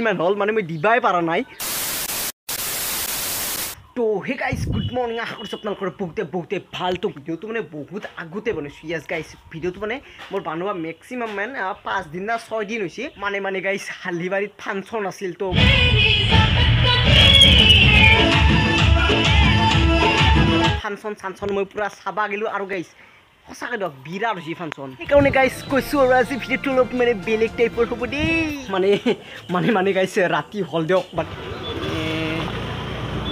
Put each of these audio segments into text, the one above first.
মান হল মানে মই দিবাই পাৰা নাই তো হে গাইস গুড মর্নিং আশা করছি আপনাদের বহুতে ভাল তো ভিডিওটো মানে বহুত আগতে বনাইছো ইয়াস গাইস ভিডিওটো মানে মোর বানোৱা ম্যাক্সিমাম মান 5 দিন না 6 দিন হইছে মানে গাইস হালদিবাড়িত ফাংশন আছিল তো ফাংশন মই পুরা চাবা গেলো আৰু গাইস সঁচাকে দক বিৰাট হৈছে ফাংশন সেইকাৰণে গাইস কৈছো আৰু আজি ভিডিওটো অলপ মানে বেলেগ টাইপৰ হ'ব দেই মানে গাইস ৰাতি হল দিয়ক বাট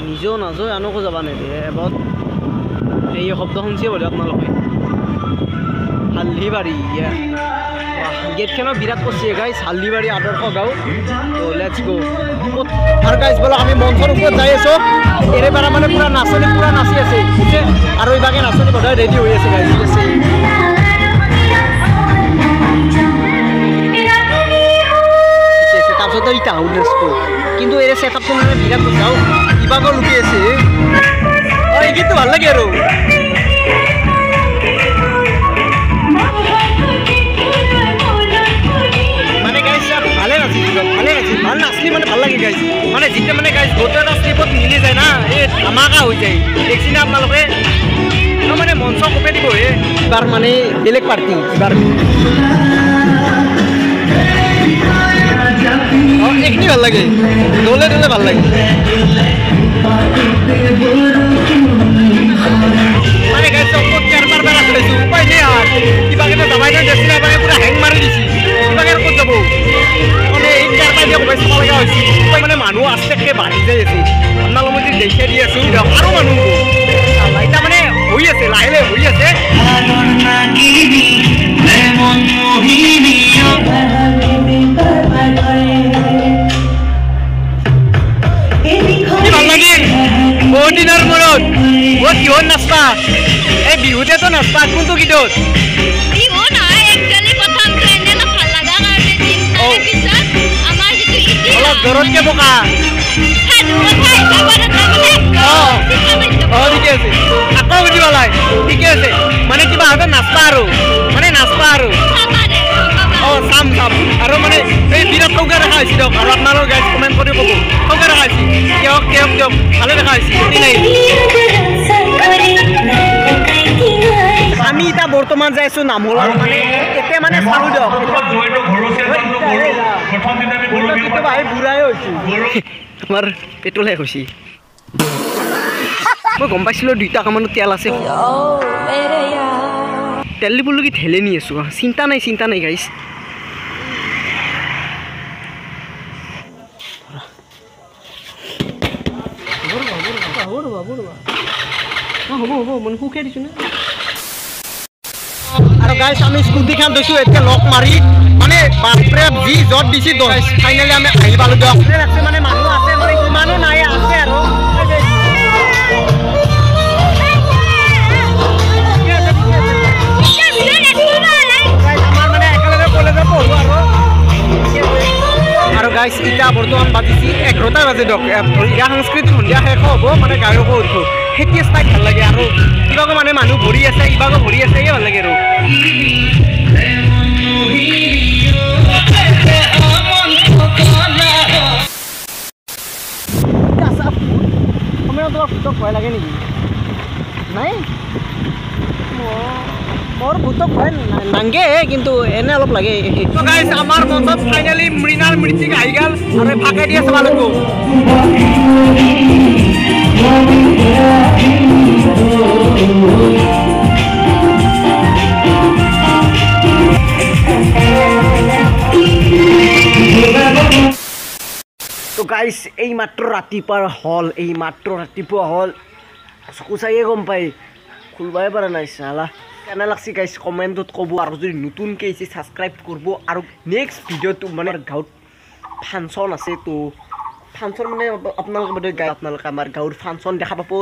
নিজেও নাযায় আনকো যাবা নেদে এবাৰ এই শব্দ শুনছে বোলে আপোনালোকে হালদিবাড়ি গেটখনৰ বিৰাট কৰিছে গাইছ হালদিবাড়ি আদৰ্শ গাঁও তো লেটছ গো আৰু গাইছ বলক আমি মঞ্চৰ ওপৰত যাই আছো এৰেবাৰ মানে পুৰা নাচি আছে আৰু এইভাগে নাচনি বধাই ৰেডি হৈ আছে গাইছ আছে তাৰপিছত ইটা হুলস্কো কিন্তু এৰে সেটআপটো মানে বিৰাট যাও ইবাগো লুকি আছে এই গীতটো ভাল লাগে আৰু মানে গাইছ ভালে নাছিল ভাল নাচলি মানে ভাল লাগে গাইছ মানে জিতে মানে গাইছ গোটেটা স্টেপত মিলি যায় না এই ধামাকা হৈ যায় দেখছি না আপোনালোকে মানে মঞ্চ কপে দিব এবাৰ মানে বেলেগ পাৰ্টি এবাৰ এইখিনি ভাল লাগে দলে ভাল লাগে মানে গাইছ চকত চাৰবাৰ বাৰ আছো উপায় নাই আর কিবাকে দবাই না দেখছি না মানে পুরা হ্যাং মারি দিছি কিবাকে আর কত যাব মানে এই চাৰবাৰ দিয়ে কবাই চাব লাগা হইছে উপায় মানে মানুহ আস্তে বাঢ়ি যাই আছে আপোনালোকে যদি দেখে দি আছো আৰু মানুহ এটা মানে হৈ আছে লাহে হৈ আছে বহুত দিনৰ মূৰত বহুত কিহত নাচবা এই বিহুতেতো নাচবা কোনটো গীতত বিহু নহয় একচুয়ালি প্ৰথম ট্ৰেন্ডে না ভাল লাগা কাৰণে দিন তাৰে পিছত আমাৰ যেটো ইতি অলপ জৰতকে বকা সাধু ঠাই যাবৰে তাৰমানে ঠিক আছে আকৌ বুজিবা লাগ ঠিক আছে মানে কিবা হাতে নাচবা আৰু সাম আৰু মানে এই বিৰাট কৌকা দেখা হৈছে দিয়ক আৰু আপোনালোক গাইজ কমেণ্ট কৰি ক'ব কৌকা দেখা হৈছে কিয়ক ভালে দেখা হৈছে নাই আমি এতিয়া বৰ্তমান যাই আছো নামলা মানে এতিয়া মানে চালো দিয়ক বুঢ়াই হৈছো আমাৰ পেট্ৰল শেষ হৈছে মই গম পাইছিলো 2 টাকা মানত তেল আছে তেল দিবলৈ কি ঠেলে নি আছো চিন্তা নাই গাইজ হ'ব মানে সুখে দিছো না আৰু গাইছ আমি স্কুটিখন দিছো এতিয়া লক মাৰি মানে বাপৰে যি জট দিছি গাইছ ফাইনালি আমি আহি পালো দিয়ক মানে মানুহ আছে মানে ইমানো নাই আছে আৰু আৰু গাইছ ইটা বৰ্তমান বাজিছি 11টা বাজে দিয়ক ধুনীয়া সাংস্কৃতিক সন্ধিয়া শেষ হ'ব মানে গায়কো উঠো সেইটো ষ্টাইল ভাল লাগে আৰু কিবাকো মানে মানুহ ভৰি আছে ইবাকো ভৰি আছে ভাল লাগে আৰু ভয় লাগে নেকি নাই মোৰ ভূতক ভয় নাংগে কিন্তু এনে অলপ লাগে গাইছ আমাৰ মঞ্চত ফাইনেলি মৃণাল মৃত্তিক আহি গ'ল আৰু ভাগে দিয়ে চাব লাগিব তো গাইছ এই মাত্ৰ ৰাতিপুৱা হল চকু চাইয়ে গম পাই খুলবাই পাৰা নাই চালা কেনে লাগছে গাইছ কমেণ্টত ক'ব আৰু যদি নতুনকৈ আহিছে ছাবস্ক্ৰাইব কৰিব আৰু নেক্সট ভিডিঅ'টো মানে গাঁৱত ফাংচন আছে তো ফাংচন মানে আপোনালোকে আমাৰ গাঁৱৰ ফাংচন দেখা পাব